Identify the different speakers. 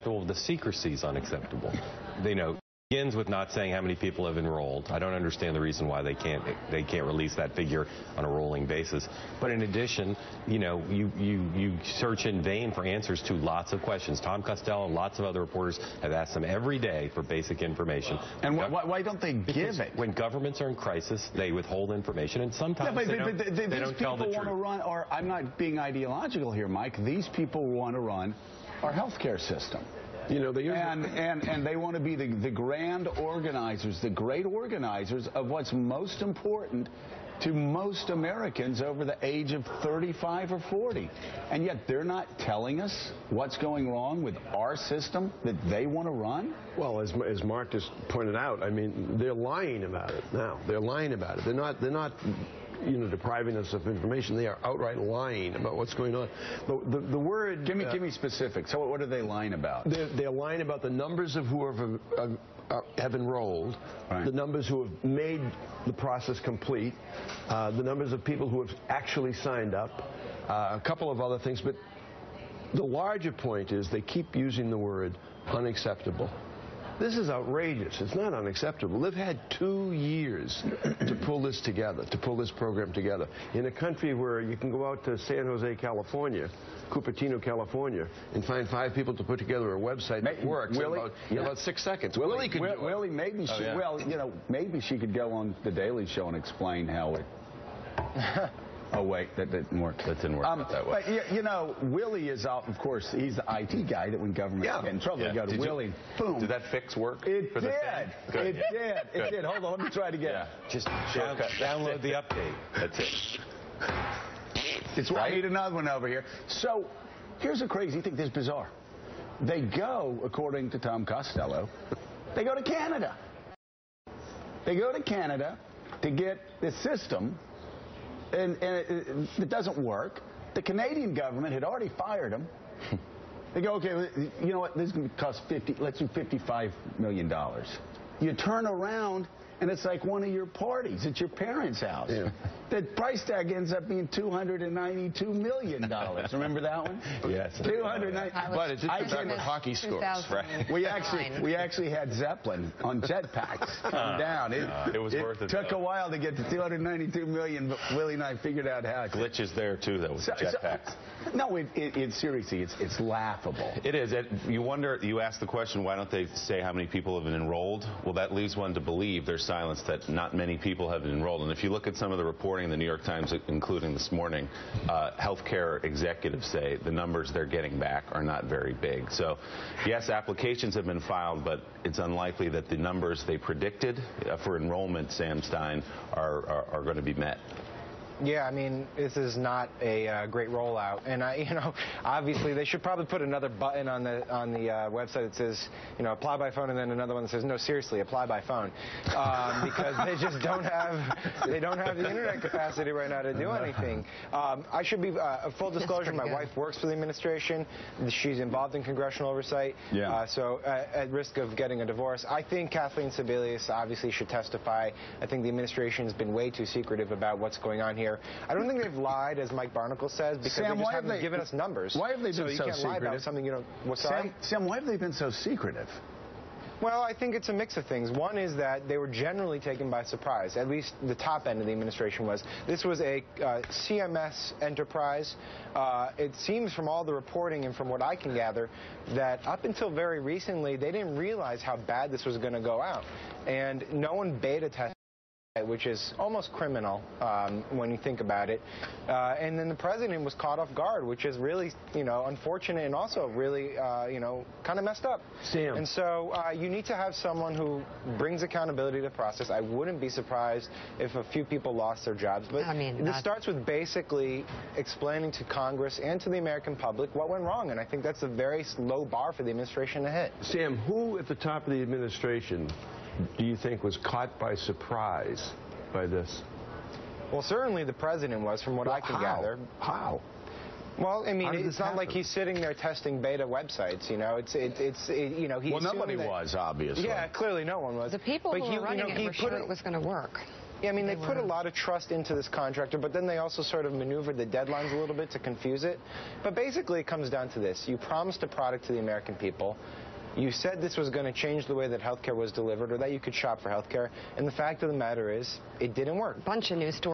Speaker 1: The secrecy is unacceptable. Begins with not saying how many people have enrolled. I don't understand the reason why they can't release that figure on a rolling basis. But in addition, you search in vain for answers to lots of questions. Tom Costello and lots of other reporters have asked them every day for basic information.
Speaker 2: And why don't they give it?
Speaker 1: When governments are in crisis, they withhold information, and sometimes they don't tell the truth.
Speaker 2: Or I'm not being ideological here, Mike. These people want to run our healthcare system. And they want to be the grand organizers, the great organizers of what's most important to most Americans over the age of 35 or 40. And yet they're not telling us what's going wrong with our system that they want to run?
Speaker 3: Well, as Mark just pointed out, I mean, they're lying about it now. They're lying about it. They're not depriving us of information. They are outright lying about what's going on. The word...
Speaker 2: Give me specifics. So what are they lying about?
Speaker 3: They're lying about the numbers of who have enrolled,
Speaker 2: right,
Speaker 3: the numbers who have made the process complete, the numbers of people who have actually signed up, a couple of other things. But the larger point is they keep using the word unacceptable. This is outrageous. It's not unacceptable. They've had 2 years to pull this together, to pull this program together. In a country where you can go out to San Jose, California, Cupertino, California, and find 5 people to put together a website that works in about 6 seconds. Willie could do it.
Speaker 2: Willie, maybe she, maybe she could go on The Daily Show and explain how it... Oh, wait, that didn't work.
Speaker 1: That didn't work out that way.
Speaker 2: But, Willie is out, of course, he's the IT guy that when government get in trouble, you go to Willie, boom.
Speaker 4: Did that fix work?
Speaker 2: It did. It did. Hold on, let me try it again.
Speaker 1: Just download the update. That's it.
Speaker 2: It's why I need another one over here. So, here's a crazy thing. This is bizarre. They go, according to Tom Costello, they go to Canada. They go to Canada to get the system. And it doesn't work. The Canadian government had already fired him. They go, okay, you know what, this is going to cost let's do $55 million. You turn around, and it's like one of your parties at your parents' house. Yeah. The price tag ends up being $292 million. Remember that one?
Speaker 1: Yes.
Speaker 4: But it just comes back with hockey scores, right?
Speaker 2: We actually had Zeppelin on jetpacks come down.
Speaker 1: It was worth it.
Speaker 2: Took a while to get to $292 million, but Willie and I figured out how.
Speaker 1: Glitches there too, though, with jetpacks.
Speaker 2: No, seriously, it's laughable.
Speaker 4: It is. You wonder. You ask the question, why don't they say how many people have been enrolled? Well, that leaves one to believe there's silence that not many people have been enrolled. And if you look at some of the reporting in the New York Times, including this morning, healthcare executives say the numbers they're getting back are not very big. So, yes, applications have been filed, but it's unlikely that the numbers they predicted for enrollment, Sam Stein, are going to be met.
Speaker 5: Yeah, I mean, this is not a great rollout, and obviously they should probably put another button on the website that says, apply by phone, and then another one that says, no, seriously, apply by phone, because they just don't have the internet capacity right now to do anything. I should be full disclosure. My wife works for the administration. She's involved in congressional oversight.
Speaker 2: Yeah.
Speaker 5: So at risk of getting a divorce, I think Kathleen Sebelius obviously should testify. I think the administration has been way too secretive about what's going on here. I don't think they've lied, as Mike Barnacle says, because Sam, they just haven't given us numbers.
Speaker 2: Why have they been so secretive?
Speaker 5: So you can't lie about something you don't... What's
Speaker 2: Sam, why have they been so secretive?
Speaker 5: Well, I think it's a mix of things. One is that they were generally taken by surprise. At least the top end of the administration was. This was a CMS enterprise. It seems from all the reporting and from what I can gather that up until very recently, they didn't realize how bad this was going to go out. And no one beta tested, which is almost criminal when you think about it. And then the president was caught off guard, which is really, unfortunate and also really, kind of messed up.
Speaker 3: Sam.
Speaker 5: And so you need to have someone who brings accountability to the process. I wouldn't be surprised if a few people lost their jobs. But this starts with basically explaining to Congress and to the American public what went wrong. And I think that's a very low bar for the administration to hit.
Speaker 3: Sam, who at the top of the administration do you think was caught by surprise by this?
Speaker 5: Well, certainly the president was, from what I can gather.
Speaker 3: How?
Speaker 5: Well, I mean, it's not like he's sitting there testing beta websites.
Speaker 2: Well, nobody was, obviously.
Speaker 5: Yeah, clearly no one was.
Speaker 6: The people who were running it were sure it was going to work.
Speaker 5: Yeah, I mean, they put a lot of trust into this contractor, but then they also sort of maneuvered the deadlines a little bit to confuse it. But basically, it comes down to this. You promised a product to the American people. You said this was going to change the way that health care was delivered or that you could shop for health care. And the fact of the matter is, it didn't work.
Speaker 6: Bunch of news stories.